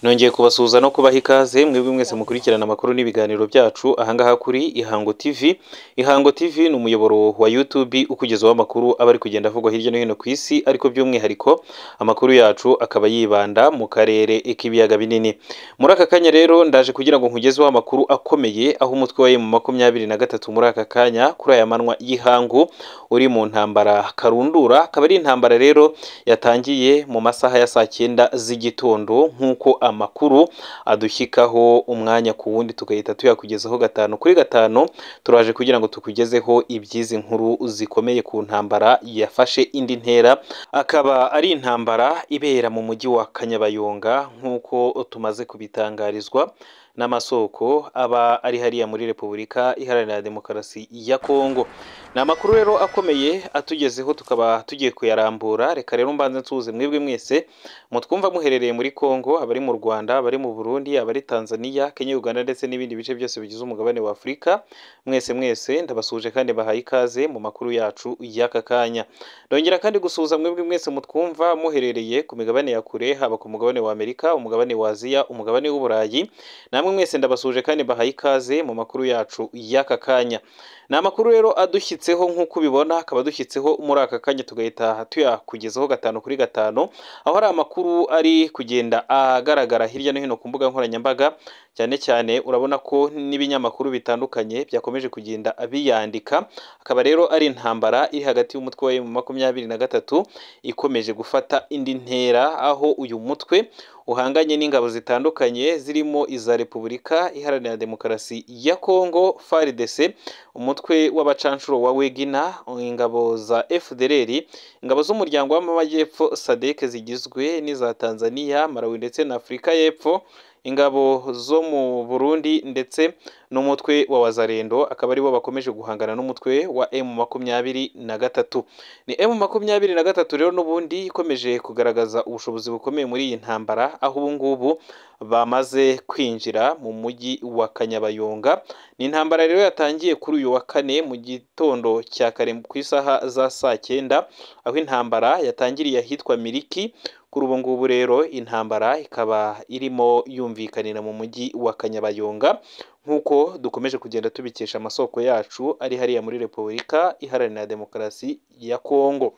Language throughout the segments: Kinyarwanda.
Nongeye kubasuhuza no kubaha ikaze mwebwe mwese mukurikirana amakuru n'ibiganiro byacu ahangaha kuri Ihango TV. Ihango TV ni umuyoboro wa YouTube ukugezaho amakuru aba ari kugenda avugwa hirya no hino ku isi, ariko by'umwihariko amakuru yacu akaba yibanda mu karere k'ibiyaga binini. Muri aka kanya rero ndaje kugira ngo nkugezeho amakuru akomeye, aho umutwe wa M23 muri aka kanya kuri aya manwa y'Ihangu uri mu ntambara karundura. Akaba ari intambara rero yatangiye mu masaha ya saa 9 z'igitondo, nk'uko amakuru adushyikaho umwanya ku wundi tugahita tuyakugezaho 5 kuri 5. Turaje kugira ngo tukugezeho ibyizi nkuru zikomeye ku ntambara yafashe indi ntera. Akaba ari intambara ibera mu mujyi wa Kanyabayonga nk'uko tumaze kubitangarizwa n'amasoko aba ari hariya muri Repubulika Iharanira Demokarasi ya Kongo. Ni amakuru rero akomeye atugezeho, tukaba tugiye kuyarambura. Reka rero mbanze nsuhuze mwebwe mwese mutwumva muherereye muri Kongo, abari mu Rwanda, abari mu Burundi, abari Tanzania, Kenya, Uganda ndetse n'ibindi bice byose bigize umugabane wa Afurika. Mwese ndabasuhuje kandi bahaye ikaze mu makuru yacu y'aka kanya. Ndongera kandi gusuhuza mwebwe mwese mutwumva muherereye ku migabane ya kure, haba ku mugabane wa Amerika, umugabane wa Aziya, umugabane w'Uburayi. Namwe mwese ndabasuhuje kandi bahaye ikaze mu makuru yacu y'aka kanya. Ni amakuru rero adushyitseho nk'uko ubibona, akaba dushyitseho muri aka kanya tugahita tuyakugezaho 5 kuri 5, aho ari amakuru ari kugenda agaragara hirya no hino ku mbuga nkoranyambaga. Cyane cyane urabona ko n'ibinyamakuru bitandukanye byakomeje kugenda biyandika. Akaba rero ari intambara iri hagati y'umutwe wa M23 ikomeje gufata indi ntera, aho uyu mutwe uhanganye n'ingabo zitandukanye zirimo iza Repubulika Iharanira Demokarasi ya Kongo FARDC, umutwe w'abacanshuro wa Wegina, ingabo za FDLR, ingabo z'umuryango w'amajyepfo SADC zigizwe n'iza Tanzania, Malawi ndetse na Afurika y'Epfo, ingabo zo mu Burundi ndetse n'umutwe wa Wazalendo. Akaba aribo bakomeje guhangana n'umutwe wa M23. Ni M23 rero n'ubundi ikomeje kugaragaza ubushobozi bukomeye muri iyi ntambara, aho ubu ngubu bamaze kwinjira mu mujyi wa Kanyabayonga. Ni intambara rero yatangiye kuri uyu wa kane mu gitondo cya kare ku isaha za saa 9, aho intambara yatangiriye ahitwa Miriki. Kuri ubu ngubu rero intambara ikaba irimo yumvikanira mu mujyi wa Kanyabayonga, nk'uko dukomeje kugenda tubikesha amasoko yacu ari hariya muri Repubulika Iharanira Demokarasi ya Kongo.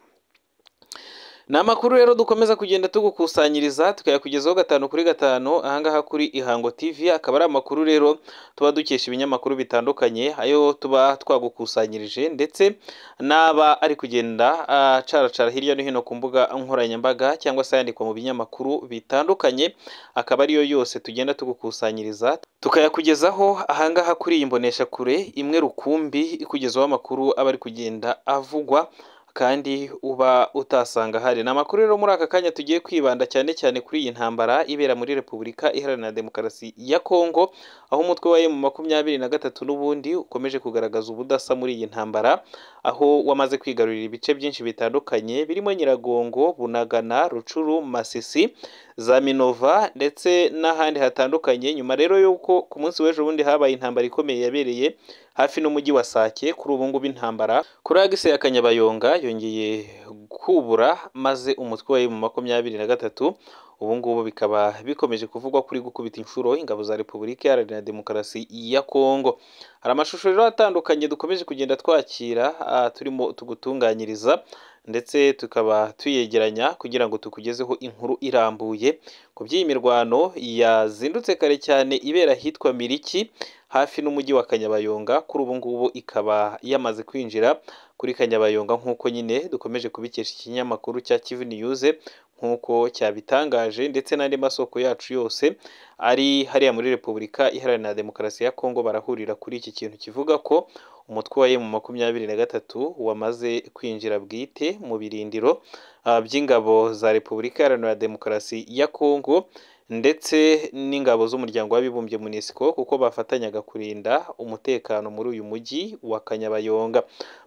Ni amakuru rero dukomeza kugenda tugukusanyiriza tukayakugezaho 5 kuri 5 ahangaha kuri Ihango TV. Akaba ari amakuru rero tuba dukesha ibinyamakuru bitandukanye, ayo tuba twagukusanyirije ndetse n'aba ari kugenda acaracara hirya no hino ku mbuga nkoranyambaga cyangwa se yandikwa mu binyamakuru bitandukanye. Akaba ariyo yose tugenda tugukusanyiriza tukayakugezaho ahangaha kuri iyi mbonesha kure imwe rukumbi ikugezaho amakuru aba ari kugenda avugwa kandi uba utasanga hari. Ni amakuru rero muri aka kanya tugiye kwibanda cyane kuri iyi ntambara ibera muri Repubulika Iharanira Demokarasi ya Kongo, aho umutwe wa M23 n'ubundi ukomeje kugaragaza ubudasa muri iyi ntambara, aho wamaze kwigarurira ibice byinshi bitandukanye birimo Nyiragongo, Bunagana, Rucuru, Masisi, za Minova ndetse n'ahandi hatandukanye. Nyuma rero yuko ku munsi w'ejo bundi habaye intambara ikomeye yabereye hafi n'umujyi wa Sake, kuri ubu ngubu intambara kuri agise ya Kanyabayonga yongeye kubura, maze umutwe wa M23 ubu ngubu bikaba bikomeje kuvugwa kuri gukubita inshuro ingabo za Repubulika Iharanira Demokarasi ya Kongo. Hari amashusho rero atandukanye dukomeje kugenda twakira, turimo tugutunganyiriza ndetse tukaba tuyegeranya kugira ngo tukugezeho inkuru irambuye ku by'iyi mirwano yazindutse kare cyane ibera hitwa Miriki hafi n'umujyi wa Kanyabayonga. Kuri ubu ngubu ikaba yamaze kwinjira kuri Kanyabayonga, nk'uko nyine dukomeje kubikesha ikinyamakuru cya Kivu News nk'uko cyabitangaje, ndetse n'andi masoko yacu yose ari hariya muri Repubulika Iharanira Demokarasi ya Kongo barahurira kuri iki kintu kivuga ko umutwe wa M23 wamaze kwinjira bwite mu birindiro by'ingabo za Repubulika Iharanira Demokarasi ya Kongo ndetse n'ingabo z'umuryango w'abibumbye MONUSCO, kuko bafatanyaga kurinda umutekano muri uyu mujyi wa Kanyabayonga.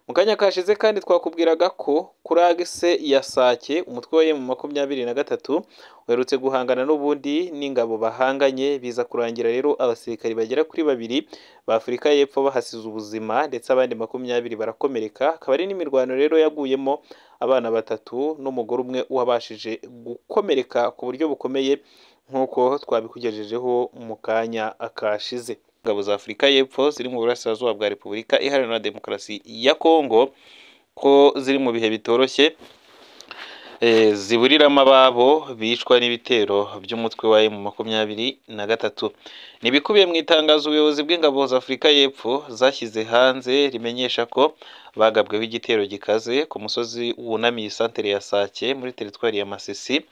Mu kanya kashize kandi twakubwiraga ko kuri agise ya Sake umutwe wa M23 uherutse guhangana n'ubundi n'ingabo bahanganye, biza kurangira rero abasirikari bagera kuri 2 ba Afurika y'Epfo bahasize ubuzima ndetse abandi 20 barakomereka. Akaba ari n'imirwano rero yaguyemo abana 3 n'umugore umwe wabashije gukomereka ku buryo bukomeye nk'uko twabikugejejeho mu kanya kashize. Ingabo za Afurika y'Epfo ziri mu burasirazuba bwa Repubulika Iharanira Demokarasi ya Kongo ko ziri mu bihe bitoroshye, ziburiramo ababo bicwa n'ibitero by'umutwe wa M23. Ni ibikubiye mu itangazo ubuyobozi bw'ingabo za Afurika y'Epfo zashyize hanze rimenyesha ko bagabweho igitero gikaze ku musozi wunamiye isantere ya Sake muri teritwari ya Masisi,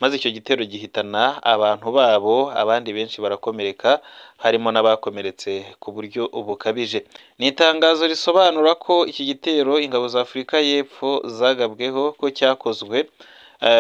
maze icyo gitero gihitana abantu babo, abandi benshi barakomereka, harimo n'abakomeretse ku buryo bukabije. Ni itangazo risobanura ko iki gitero ingabo za Afurika y'Epfo zagabweho ko cyakozwe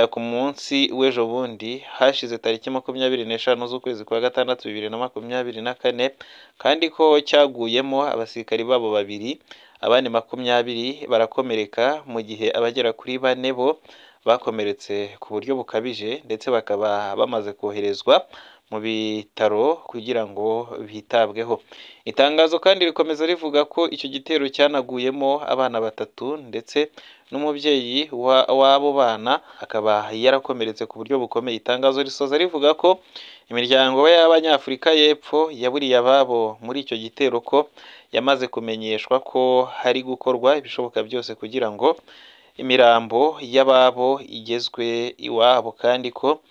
ku munsi w'ejo bundi hashize tariki 25 z'ukwezi kwa gatandatu 2024, kandi ko cyaguyemo abasirikari babo babiri, abandi 20 barakomereka, mu gihe abagera kuri 4 bo bakomeretse ku buryo bukabije ndetse bakaba bamaze koherezwa mu bitaro kugira ngo bitabweho. Itangazo kandi rikomeza rivuga ko icyo gitero cyanaguyemo abana 3 ndetse n'umubyeyi w'abo bana akaba yarakomeretse ku buryo bukomeye. Itangazo risoza rivuga ko imiryango y'Abanyafurika y'Epfo yaburiye ababo muri icyo gitero ko yamaze kumenyeshwa ko hari gukorwa ibishoboka byose kugira ngo imirambo y'ababo igezwe iwabo, kandi ko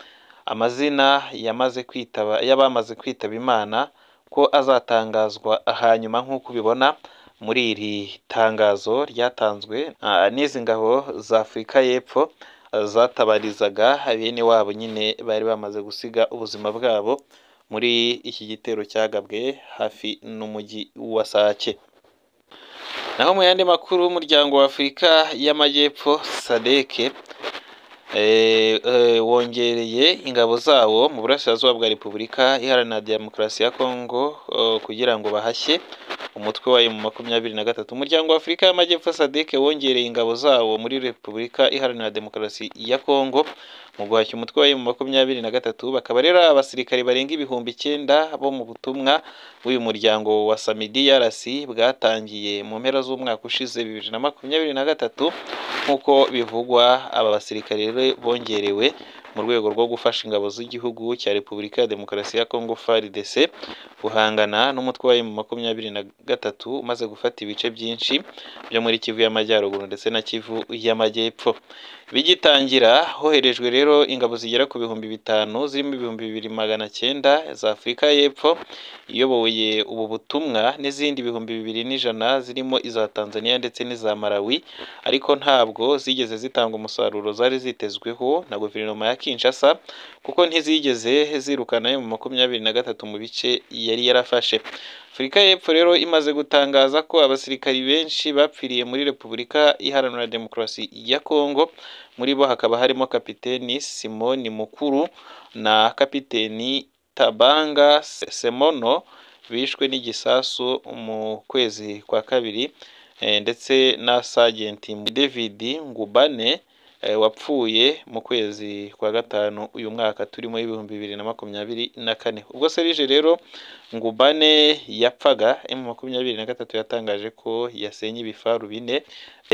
amazina y'abamaze kwitaba Imana ko azatangazwa hanyuma, nk'uko ubibona muri iri tangazo ryatanzwe n'izi ngabo za Afurika y'Epfo zatabarizaga bene wabo nyine bari bamaze gusiga ubuzima bwabo muri iki gitero cyagabwe hafi n'umujyi wa Sake. Naho mu yandi makuru, umuryango wa Afurika y'Amajyepfo SADC wongereye ingabo zawo mu burasirazuba bwa Repubulika Iharanira Demokarasi ya Kongo kugira ngo bahashye umutwe wa M23. Umuryango wa Afurika y'Amajyepfo SADC wongereye ingabo zawo muri Repubulika Iharanira Demokarasi ya Kongo mu guhashya umutwe wa M23. Bakaba rero abasirikari barenga 9,000 bo mu butumwa bw'uyu muryango wa SAMIDRC bwatangiye mu mpera z'umwaka ushize 2023, nk'uko bivugwa. Aba basirikare rero bongerewe mu rwego rwo gufasha ingabo z'igihugu cya Repubulika ya Demokarasi ya Kongo FARDC guhangana n'umutwe wa M23 umaze gufata ibice byinshi byo muri Kivu y'Amajyaruguru ndetse na Kivu y'Amajyepfo. Bigitangira hoherejwe rero ingabo zigera ku 5,000 zirimo 2,900 za Afurika y'Epfo iyoboye ubu butumwa, n'izindi 2,100 zirimo iza Tanzania ndetse n'iza Malawi, ariko ntabwo zigeze zitanga umusaruro zari zitezweho na guverinoma ya Kinshasa, kuko ntizigeze zirukana M23 mu bice yari yarafashe. Afurika y'Epfo rero imaze gutangaza ko abasirikari benshi bapfiriye muri Repubulika Iharanira Demokarasi ya Kongo, muri bo hakaba harimo Kapiteni Simoni Mukuru na Kapiteni Tabanga Semono bishwe n'igisasu mu kwezi kwa kabiri, ndetse na Sergeant David Ngubane wapfuye mu kwezi kwa gatanu uyu mwaka turimo 2024. Ubwo Serge rero Ngubane yapfaga, M23 yatangaje ko yasenye ibifaru 4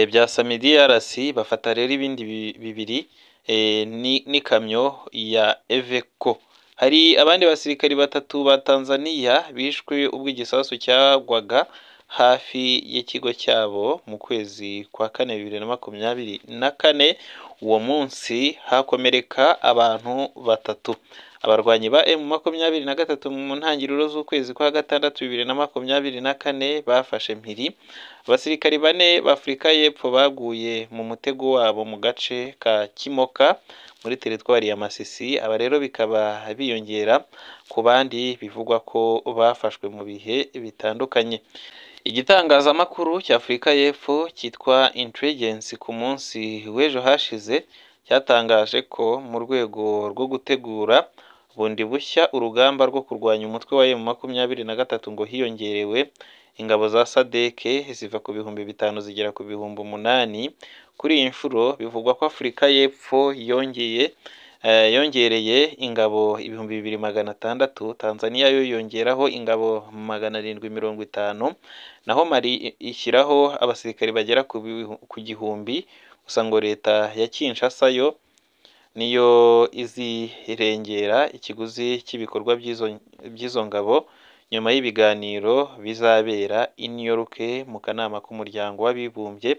bya SAMIDRC, bafata rero ibindi 2 n'ikamyo ya Eveco. Hari abandi basirikari 3 ba Tanzania bishwe ubwo igisasu cyagwaga hafi y'ikigo cyabo mu kwezi kwa 4 2024. Uwo munsi hakomereka abantu 3. Abarwanyi ba M23 mu ntangiriro z'ukwezi kwa gatandatu 2024 bafashe mpiri abasirikari 4 ba Afurika y'Epfo baguye mu mutego wabo mu gace ka Kimoka muri teritwari ya Masisi. Aba rero bikaba biyongera ku bandi bivugwa ko bafashwe mu bihe bitandukanye. Igitangazamakuru cya Afurika y'Epfo cyitwa Intelligence ku munsi w'ejo hashize cyatangaje ko mu rwego rwo gutegura bundi bushya urugamba rwo kurwanya umutwe wa M23 ngo hiyongerewe ingabo za SADC ziva ku 5,000 zigera ku 8,000. Kuri iyi nshuro bivugwa ko Afurika y'Epfo yongereye ingabo 2,600, Tanzania yo yongeraho ingabo 750, naho Mali ishyiraho abasirikari bagera ku 1,000. Gusa ngo leta ya Kinshasa yo niyo izirengera ikiguzi cy'ibikorwa by'izo ngabo nyuma y'ibiganiro bizabera i New York mu kanama k'umuryango w'abibumbye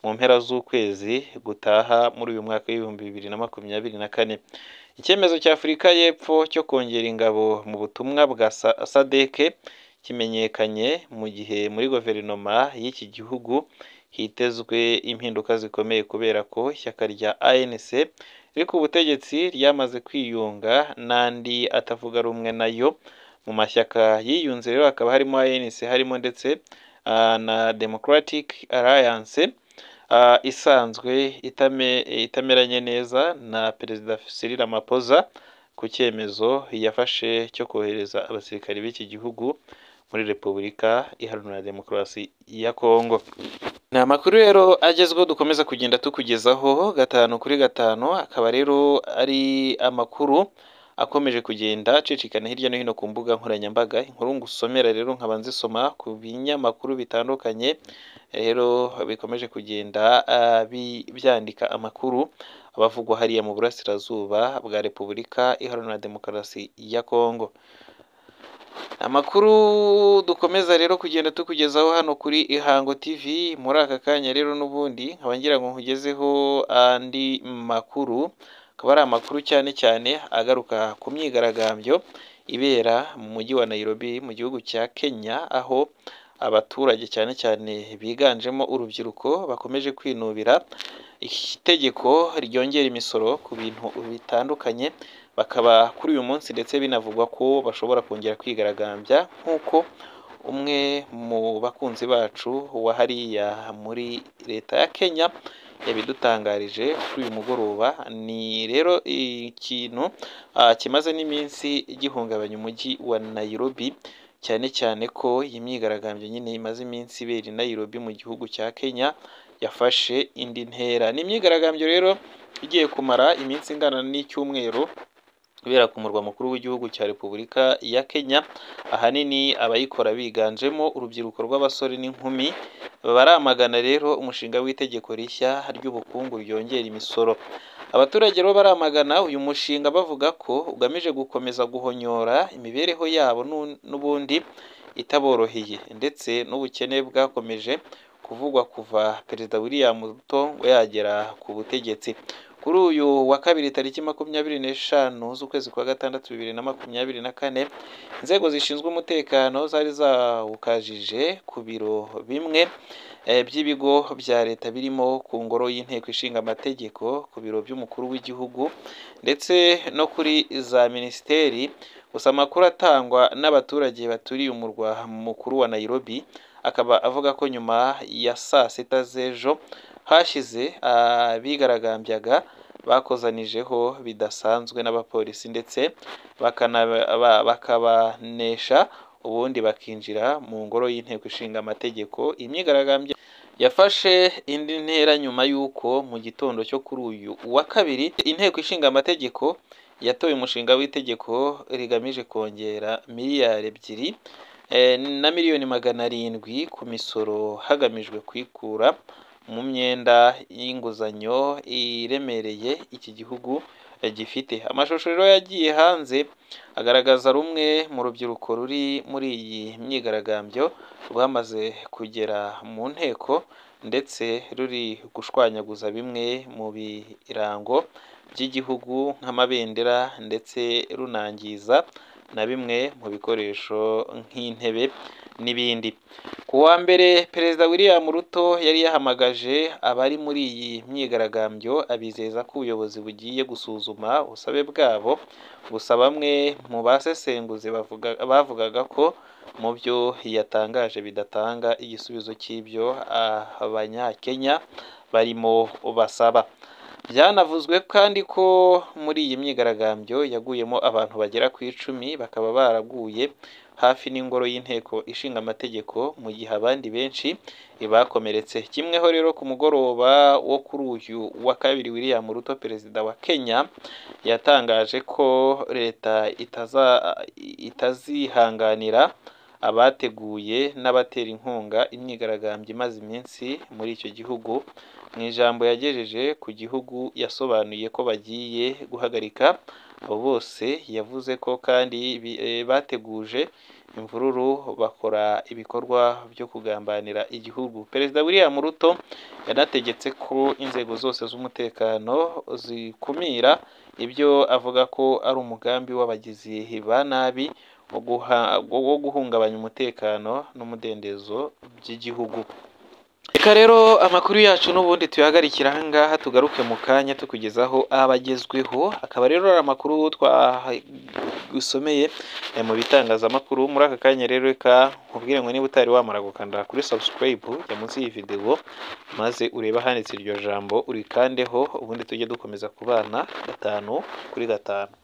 mu mpera z'ukwezi gutaha muri uyu mwaka w'ibihumbi 2024. Icyemezo cya Afurika y'Epfo cyo kongera ingabo mu butumwa bwa SADC kimenyekanye mu gihe muri guverinoma y'iki gihugu hitezwe impinduka zikomeye kubera ko ishyaka rya ANC riri ku butegetsi ryamaze kwiyunga n'andi atavuga rumwe nayo. Mu mashyaka yiyunze rero hakaba harimo ANC, harimo ndetse na Democratic Alliance isanzwe itameranye neza na Perezida Cyril Ramaphosa ku cyemezo yafashe cyo kohereza abasirikari b'iki gihugu muri Repubulika Iharanira Demokarasi ya Kongo. Ni amakuru rero agezweho dukomeza kugenda tukugezaho 5 kuri 5, akaba rero ari amakuru akomeje kugenda acicikana hirya no hino ku mbuga nkoranyambaga. Inkuru ngusomera rero nkaba nzisoma ku binyamakuru bitandukanye rero bikomeje kugenda byandika amakuru abavugwa hariya mu burasirazuba bwa Repubulika Iharanira Demokarasi ya Kongo. Amakuru dukomeza rero kugenda tukugezaho hano kuri Ihango TV. Muri aka kanya rero n'ubundi nkaba ngira ngo nkugezeho andi makuru, akaba ari amakuru cyane cyane agaruka ku myigaragambyo ibera mu mujyi wa Nairobi mu gihugu cya Kenya, aho abaturage cyane cyane biganjemo urubyiruko bakomeje kwinubira itegeko ryongera imisoro ku bintu bitandukanye. Bakaba kuri uyu munsi ndetse binavugwa ko bashobora kongera kwigaragambya nk'uko umwe mu bakunzi bacu wa hariya muri leta ya Kenya yabidutangarije kuri uyu mugoroba. Ni rero ikintu kimaze n'iminsi gihungabanya umujyi wa Nairobi, cyane cyane ko iyi myigaragambyo nyine imaze iminsi ibera i Nairobi mu gihugu cya Kenya yafashe indi ntera. Ni imyigaragambyo rero igiye kumara iminsi ingana n'icyumweru kubera ku murwa mukuru w'igihugu cya Repubulika ya Kenya. Ahanini abayikora biganjemo urubyiruko rw'abasore n'inkumi baramagana rero umushinga w'itegeko rishya ry'ubukungu ryongera imisoro. Abaturage rero baramagana uyu mushinga bavuga ko ugamije gukomeza guhonyora imibereho yabo n'ubundi itaboroheye, ndetse n'ubukene bwakomeje kuvugwa kuva Perezida William Ruto yagera ku butegetsi. Kuri uyu wa kabiri tariki 25 z'ukwezi kwa gatandatu 2024, inzego zishinzwe umutekano zari zawukajije ku biro bimwe by'ibigo bya leta birimo ku ngoro y'inteko ishinga amategeko, ku biro by'umukuru w'igihugu ndetse no kuri za minisiteri. Gusa amakuru atangwa n'abaturage baturiye umurwa mukuru wa Nairobi akaba avuga ko nyuma ya saa sita z'ejo hashize abigaragambyaga bakozanijeho bidasanzwe n'abapolisi ndetse bakabanesha, ubundi bakinjira mu ngoro y'inteko ishinga amategeko. Imyigaragambyo yafashe indi ntera nyuma y'uko mu gitondo cyo kuri uyu wa kabiri inteko ishinga amategeko yatoye umushinga w'itegeko rigamije kongera miliyari 2,700,000 ku misoro hagamijwe kwikura mu myenda y'inguzanyo iremereye iki gihugu gifite. Amashusho rero yagiye hanze agaragaza rumwe mu rubyiruko ruri muri iyi myigaragambyo rwamaze kugera mu nteko ndetse ruri gushwanyaguza bimwe mu birango by'igihugu nk'amabendera ndetse runangiza na bimwe mu bikoresho nk'intebe n'ibindi. Ku wa mbere Perezida William Ruto yari yahamagaje abari muri iyi myigaragambyo abizeza ko ubuyobozi bugiye gusuzuma ubusabe bwabo. Gusa bamwe mu basesenguzi bavugaga ko mu byo yatangaje bidatanga igisubizo cy'ibyo abanyakenya barimo basaba. Byanavuzwe kandi ko muri iyi myigaragambyo yaguyemo abantu bagera ku 10, bakaba baraguye hafi n'ingoro y'inteko ishinga amategeko, mu gihe abandi benshi bakomeretse. Kimweho rero ku mugoroba wo kuri uyu wa kabiri William Ruto, perezida wa Kenya, yatangaje ko leta itazihanganira abateguye n'abatera inkunga imyigaragambyo imaze iminsi muri icyo gihugu. Mu ijambo yagejeje ku gihugu yasobanuye ko bagiye guhagarika abo bose, yavuze ko kandi bateguje imvururu bakora ibikorwa byo kugambanira igihugu. Perezida William Ruto yanategetse ko inzego zose z'umutekano zikumira ibyo avuga ko ari umugambi w'abagizi ba nabi wo guhungabanya umutekano n'umudendezo by'igihugu. Reka rero amakuru yacu n'ubundi tuyahagarikira aha ngaha, tugaruke mu kanya tukugezaho abagezweho. Akaba rero ari amakuru twagusomeye mu bitangazamakuru muri aka kanya. Rero reka nkubwire ngo niba utari wamara gukanda kuri subscribe ya munsi y'iyi video, maze urebe ahanditse iryo jambo urikandeho, ubundi tujye dukomeza kubana 5 kuri 5.